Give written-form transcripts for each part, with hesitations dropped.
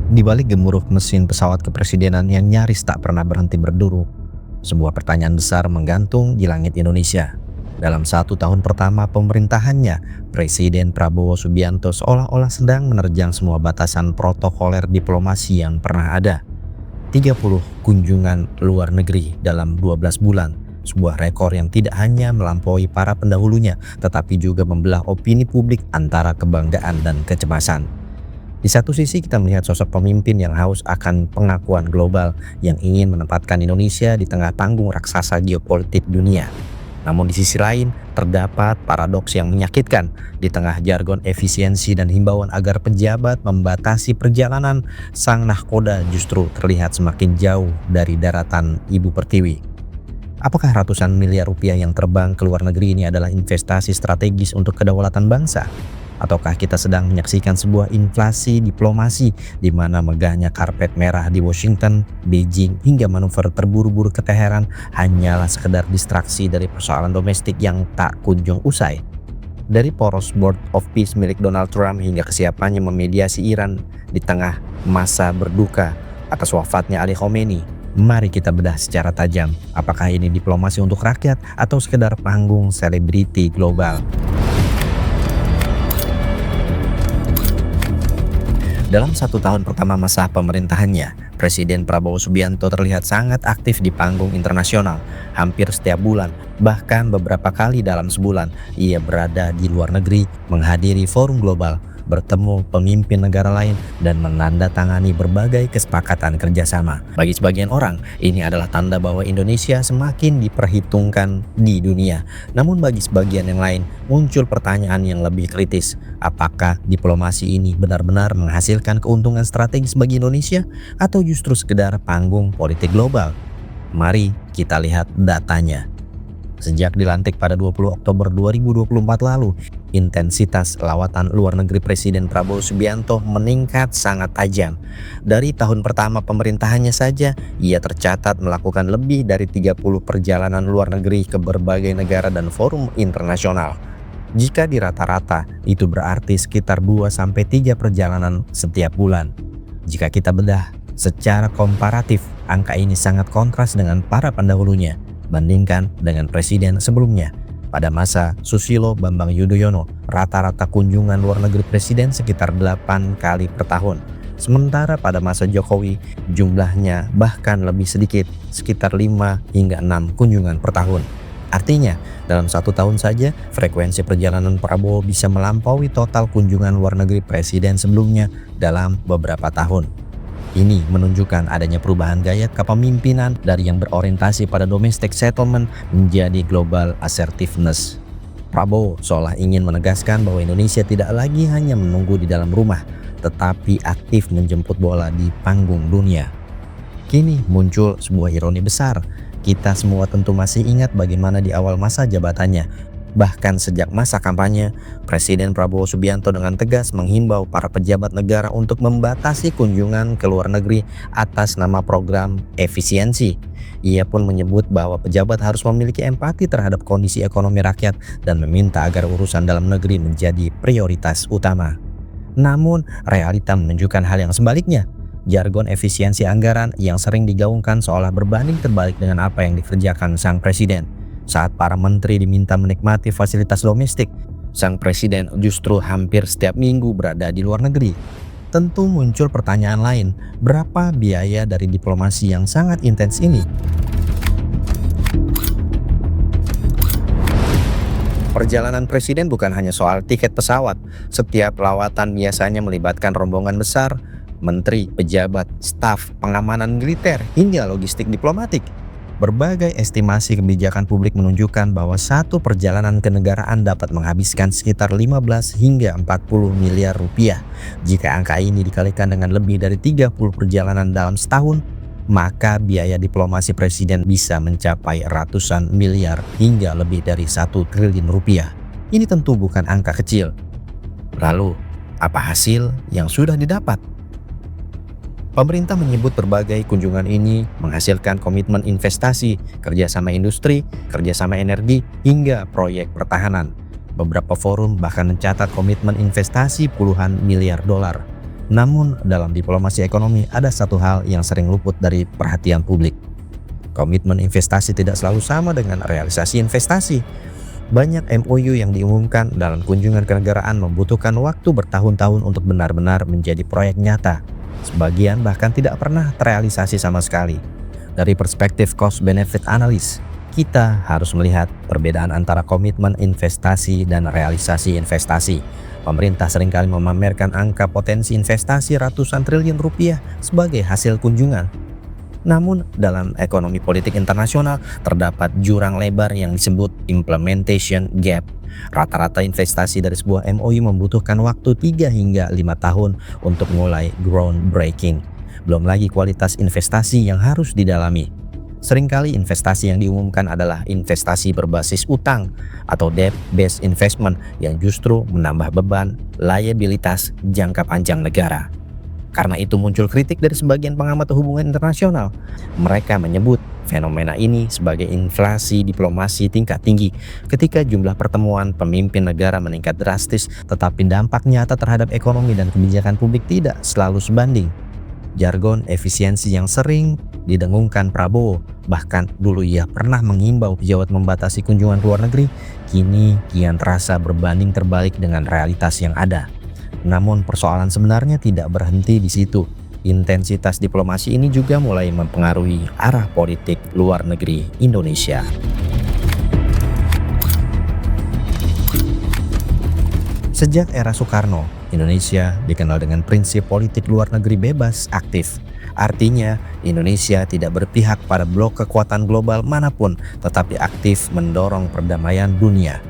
Di balik gemuruh mesin pesawat kepresidenan yang nyaris tak pernah berhenti berduru, sebuah pertanyaan besar menggantung di langit Indonesia. Dalam 1 tahun pertama pemerintahannya, Presiden Prabowo Subianto seolah-olah sedang menerjang semua batasan protokoler diplomasi yang pernah ada. 30 kunjungan luar negeri dalam 12 bulan, sebuah rekor yang tidak hanya melampaui para pendahulunya, tetapi juga membelah opini publik antara kebanggaan dan kecemasan. Di satu sisi kita melihat sosok pemimpin yang haus akan pengakuan global yang ingin menempatkan Indonesia di tengah panggung raksasa geopolitik dunia. Namun di sisi lain terdapat paradoks yang menyakitkan di tengah jargon efisiensi dan himbauan agar pejabat membatasi perjalanan, sang nahkoda justru terlihat semakin jauh dari daratan Ibu Pertiwi. Apakah ratusan miliar rupiah yang terbang ke luar negeri ini adalah investasi strategis untuk kedaulatan bangsa? Ataukah kita sedang menyaksikan sebuah inflasi diplomasi di mana megahnya karpet merah di Washington, Beijing, hingga manuver terburu-buru ke Teheran hanyalah sekedar distraksi dari persoalan domestik yang tak kunjung usai? Dari poros Board of Peace milik Donald Trump hingga kesiapannya memediasi Iran di tengah masa berduka atas wafatnya Ali Khamenei, mari kita bedah secara tajam. Apakah ini diplomasi untuk rakyat atau sekedar panggung selebriti global? Dalam 1 tahun pertama masa pemerintahannya, Presiden Prabowo Subianto terlihat sangat aktif di panggung internasional. Hampir setiap bulan, bahkan beberapa kali dalam sebulan, ia berada di luar negeri, menghadiri forum global, bertemu pemimpin negara lain, dan menandatangani berbagai kesepakatan kerjasama. Bagi sebagian orang, ini adalah tanda bahwa Indonesia semakin diperhitungkan di dunia. Namun bagi sebagian yang lain, muncul pertanyaan yang lebih kritis. Apakah diplomasi ini benar-benar menghasilkan keuntungan strategis bagi Indonesia atau justru sekedar panggung politik global? Mari kita lihat datanya. Sejak dilantik pada 20 Oktober 2024 lalu, intensitas lawatan luar negeri Presiden Prabowo Subianto meningkat sangat tajam. Dari tahun pertama pemerintahannya saja, ia tercatat melakukan lebih dari 30 perjalanan luar negeri ke berbagai negara dan forum internasional. Jika dirata-rata, itu berarti sekitar 2-3 perjalanan setiap bulan. Jika kita bedah secara komparatif, angka ini sangat kontras dengan para pendahulunya. Bandingkan dengan presiden sebelumnya. Pada masa Susilo Bambang Yudhoyono, rata-rata kunjungan luar negeri presiden sekitar 8 kali per tahun. Sementara pada masa Jokowi, jumlahnya bahkan lebih sedikit, sekitar 5 hingga 6 kunjungan per tahun. Artinya, dalam 1 tahun saja, frekuensi perjalanan Prabowo bisa melampaui total kunjungan luar negeri presiden sebelumnya dalam beberapa tahun. Ini menunjukkan adanya perubahan gaya kepemimpinan dari yang berorientasi pada domestic settlement menjadi global assertiveness. Prabowo seolah ingin menegaskan bahwa Indonesia tidak lagi hanya menunggu di dalam rumah, tetapi aktif menjemput bola di panggung dunia. Kini muncul sebuah ironi besar. Kita semua tentu masih ingat bagaimana di awal masa jabatannya, bahkan sejak masa kampanye, Presiden Prabowo Subianto dengan tegas menghimbau para pejabat negara untuk membatasi kunjungan ke luar negeri atas nama program efisiensi. Ia pun menyebut bahwa pejabat harus memiliki empati terhadap kondisi ekonomi rakyat dan meminta agar urusan dalam negeri menjadi prioritas utama. Namun, realita menunjukkan hal yang sebaliknya. Jargon efisiensi anggaran yang sering digaungkan seolah berbanding terbalik dengan apa yang dikerjakan sang presiden. Saat para menteri diminta menikmati fasilitas domestik, sang presiden justru hampir setiap minggu berada di luar negeri. Tentu muncul pertanyaan lain, berapa biaya dari diplomasi yang sangat intens ini? Perjalanan presiden bukan hanya soal tiket pesawat. Setiap lawatan biasanya melibatkan rombongan besar, menteri, pejabat, staf, pengamanan militer, hingga logistik diplomatik. Berbagai estimasi kebijakan publik menunjukkan bahwa satu perjalanan kenegaraan dapat menghabiskan sekitar 15 hingga 40 miliar rupiah. Jika angka ini dikalikan dengan lebih dari 30 perjalanan dalam setahun, maka biaya diplomasi presiden bisa mencapai ratusan miliar hingga lebih dari 1 triliun rupiah. Ini tentu bukan angka kecil. Lalu, apa hasil yang sudah didapat? Pemerintah menyebut berbagai kunjungan ini menghasilkan komitmen investasi, kerjasama industri, kerjasama energi, hingga proyek pertahanan. Beberapa forum bahkan mencatat komitmen investasi puluhan miliar dolar. Namun dalam diplomasi ekonomi ada satu hal yang sering luput dari perhatian publik. Komitmen investasi tidak selalu sama dengan realisasi investasi. Banyak MOU yang diumumkan dalam kunjungan kenegaraan membutuhkan waktu bertahun-tahun untuk benar-benar menjadi proyek nyata. Sebagian bahkan tidak pernah terrealisasi sama sekali. Dari perspektif cost benefit analis, kita harus melihat perbedaan antara komitmen investasi dan realisasi investasi. Pemerintah seringkali memamerkan angka potensi investasi ratusan triliun rupiah sebagai hasil kunjungan. Namun dalam ekonomi politik internasional terdapat jurang lebar yang disebut implementation gap. Rata-rata investasi dari sebuah MOU membutuhkan waktu 3 hingga 5 tahun untuk mulai groundbreaking. Belum lagi kualitas investasi yang harus didalami. Seringkali investasi yang diumumkan adalah investasi berbasis utang atau debt-based investment yang justru menambah beban liabilitas jangka panjang negara. Karena itu muncul kritik dari sebagian pengamat hubungan internasional. Mereka menyebut fenomena ini sebagai inflasi diplomasi tingkat tinggi ketika jumlah pertemuan pemimpin negara meningkat drastis tetapi dampak nyata terhadap ekonomi dan kebijakan publik tidak selalu sebanding. Jargon efisiensi yang sering didengungkan Prabowo, bahkan dulu ia pernah mengimbau pejabat membatasi kunjungan ke luar negeri, kini kian terasa berbanding terbalik dengan realitas yang ada. Namun persoalan sebenarnya tidak berhenti di situ. Intensitas diplomasi ini juga mulai mempengaruhi arah politik luar negeri Indonesia. Sejak era Soekarno, Indonesia dikenal dengan prinsip politik luar negeri bebas aktif. Artinya, Indonesia tidak berpihak pada blok kekuatan global manapun, tetapi aktif mendorong perdamaian dunia.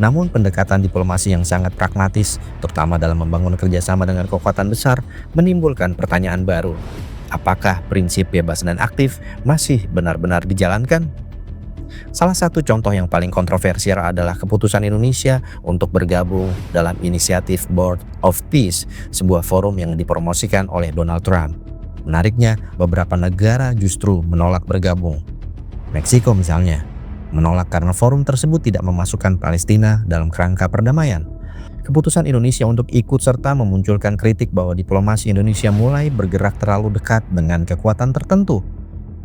Namun pendekatan diplomasi yang sangat pragmatis, terutama dalam membangun kerjasama dengan kekuatan besar, menimbulkan pertanyaan baru. Apakah prinsip bebas dan aktif masih benar-benar dijalankan? Salah satu contoh yang paling kontroversial adalah keputusan Indonesia untuk bergabung dalam inisiatif Board of Peace, sebuah forum yang dipromosikan oleh Donald Trump. Menariknya, beberapa negara justru menolak bergabung. Meksiko misalnya, menolak karena forum tersebut tidak memasukkan Palestina dalam kerangka perdamaian. Keputusan Indonesia untuk ikut serta memunculkan kritik bahwa diplomasi Indonesia mulai bergerak terlalu dekat dengan kekuatan tertentu.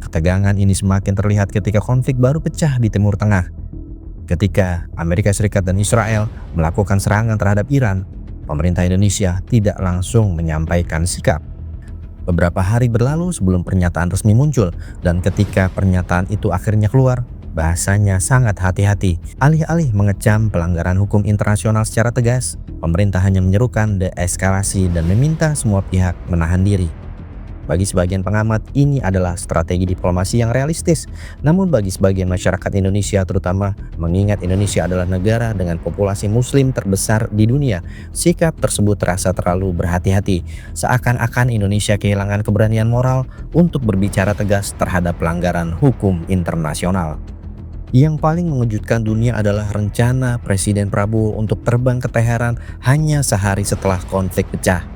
Ketegangan ini semakin terlihat ketika konflik baru pecah di Timur Tengah. Ketika Amerika Serikat dan Israel melakukan serangan terhadap Iran, pemerintah Indonesia tidak langsung menyampaikan sikap. Beberapa hari berlalu sebelum pernyataan resmi muncul, dan ketika pernyataan itu akhirnya keluar, bahasanya sangat hati-hati. Alih-alih mengecam pelanggaran hukum internasional secara tegas, pemerintah hanya menyerukan deeskalasi dan meminta semua pihak menahan diri. Bagi sebagian pengamat, ini adalah strategi diplomasi yang realistis. Namun bagi sebagian masyarakat Indonesia, terutama mengingat Indonesia adalah negara dengan populasi muslim terbesar di dunia, sikap tersebut terasa terlalu berhati-hati. Seakan-akan Indonesia kehilangan keberanian moral untuk berbicara tegas terhadap pelanggaran hukum internasional. Yang paling mengejutkan dunia adalah rencana Presiden Prabowo untuk terbang ke Teheran hanya sehari setelah konflik pecah.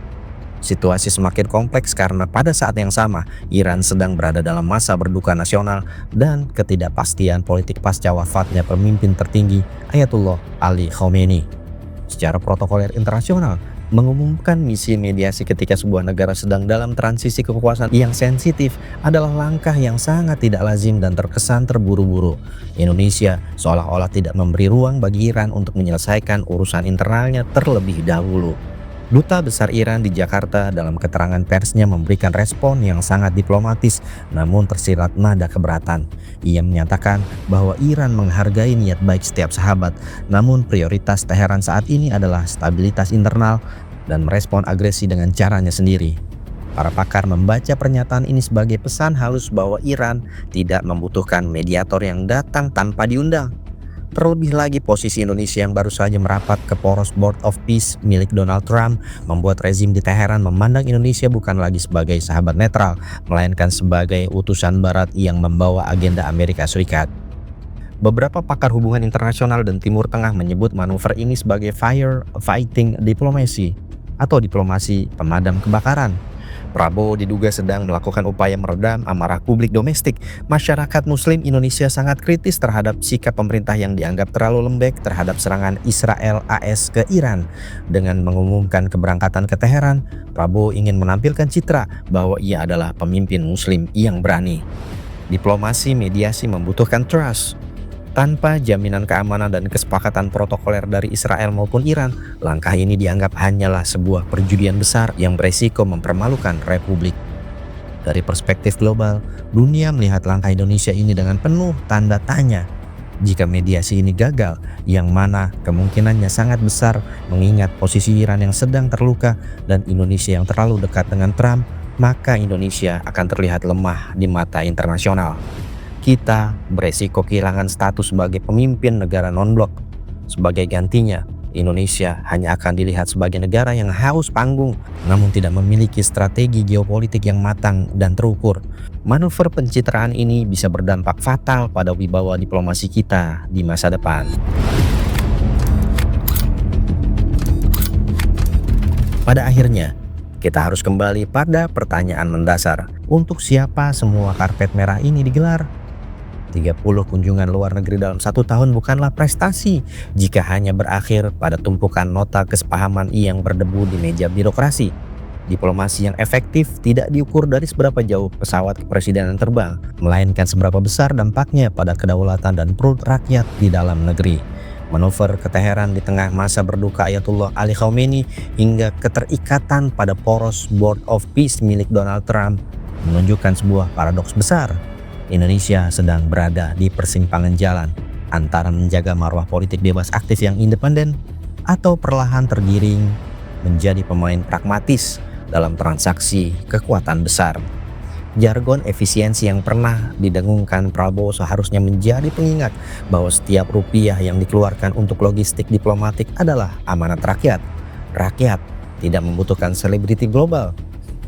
Situasi semakin kompleks karena pada saat yang sama Iran sedang berada dalam masa berduka nasional dan ketidakpastian politik pasca wafatnya pemimpin tertinggi Ayatollah Ali Khamenei. Secara protokoler internasional, mengumumkan misi mediasi ketika sebuah negara sedang dalam transisi kekuasaan yang sensitif adalah langkah yang sangat tidak lazim dan terkesan terburu-buru. Indonesia seolah-olah tidak memberi ruang bagi Iran untuk menyelesaikan urusan internalnya terlebih dahulu. Duta Besar Iran di Jakarta dalam keterangan persnya memberikan respon yang sangat diplomatis namun tersirat nada keberatan. Ia menyatakan bahwa Iran menghargai niat baik setiap sahabat, namun prioritas Teheran saat ini adalah stabilitas internal dan merespon agresi dengan caranya sendiri. Para pakar membaca pernyataan ini sebagai pesan halus bahwa Iran tidak membutuhkan mediator yang datang tanpa diundang. Terlebih lagi posisi Indonesia yang baru saja merapat ke poros Board of Peace milik Donald Trump membuat rezim di Teheran memandang Indonesia bukan lagi sebagai sahabat netral, melainkan sebagai utusan barat yang membawa agenda Amerika Serikat. Beberapa pakar hubungan internasional dan Timur Tengah menyebut manuver ini sebagai fire fighting diplomacy atau diplomasi pemadam kebakaran. Prabowo diduga sedang melakukan upaya meredam amarah publik domestik. Masyarakat Muslim Indonesia sangat kritis terhadap sikap pemerintah yang dianggap terlalu lembek terhadap serangan Israel AS ke Iran. Dengan mengumumkan keberangkatan ke Teheran, Prabowo ingin menampilkan citra bahwa ia adalah pemimpin Muslim yang berani. Diplomasi mediasi membutuhkan trust. Tanpa jaminan keamanan dan kesepakatan protokoler dari Israel maupun Iran, langkah ini dianggap hanyalah sebuah perjudian besar yang beresiko mempermalukan Republik. Dari perspektif global, dunia melihat langkah Indonesia ini dengan penuh tanda tanya. Jika mediasi ini gagal, yang mana kemungkinannya sangat besar mengingat posisi Iran yang sedang terluka dan Indonesia yang terlalu dekat dengan Trump, maka Indonesia akan terlihat lemah di mata internasional. Kita beresiko kehilangan status sebagai pemimpin negara non-blok. Sebagai gantinya, Indonesia hanya akan dilihat sebagai negara yang haus panggung, namun tidak memiliki strategi geopolitik yang matang dan terukur. Manuver pencitraan ini bisa berdampak fatal pada wibawa diplomasi kita di masa depan. Pada akhirnya, kita harus kembali pada pertanyaan mendasar. Untuk siapa semua karpet merah ini digelar? 30 kunjungan luar negeri dalam 1 tahun bukanlah prestasi jika hanya berakhir pada tumpukan nota kesepahaman yang berdebu di meja birokrasi. Diplomasi yang efektif tidak diukur dari seberapa jauh pesawat kepresidenan terbang, melainkan seberapa besar dampaknya pada kedaulatan dan perut rakyat di dalam negeri. Manuver ke Teheran di tengah masa berduka Ayatullah Ali Khamenei hingga keterikatan pada poros Board of Peace milik Donald Trump menunjukkan sebuah paradoks besar. Indonesia sedang berada di persimpangan jalan antara menjaga marwah politik bebas aktif yang independen atau perlahan tergiring menjadi pemain pragmatis dalam transaksi kekuatan besar. Jargon efisiensi yang pernah didengungkan Prabowo seharusnya menjadi pengingat bahwa setiap rupiah yang dikeluarkan untuk logistik diplomatik adalah amanat rakyat. Rakyat tidak membutuhkan selebriti global.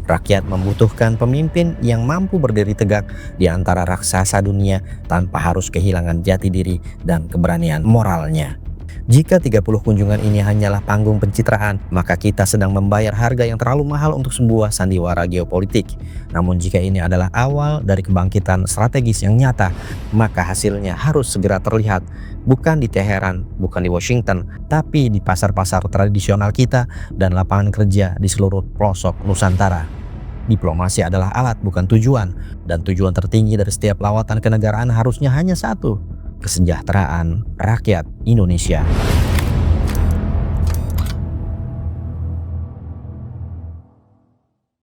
Rakyat membutuhkan pemimpin yang mampu berdiri tegak di antara raksasa dunia tanpa harus kehilangan jati diri dan keberanian moralnya. Jika 30 kunjungan ini hanyalah panggung pencitraan, maka kita sedang membayar harga yang terlalu mahal untuk sebuah sandiwara geopolitik. Namun jika ini adalah awal dari kebangkitan strategis yang nyata, maka hasilnya harus segera terlihat. Bukan di Teheran, bukan di Washington, tapi di pasar-pasar tradisional kita dan lapangan kerja di seluruh pelosok Nusantara. Diplomasi adalah alat bukan tujuan, dan tujuan tertinggi dari setiap lawatan kenegaraan harusnya hanya satu: kesejahteraan rakyat Indonesia.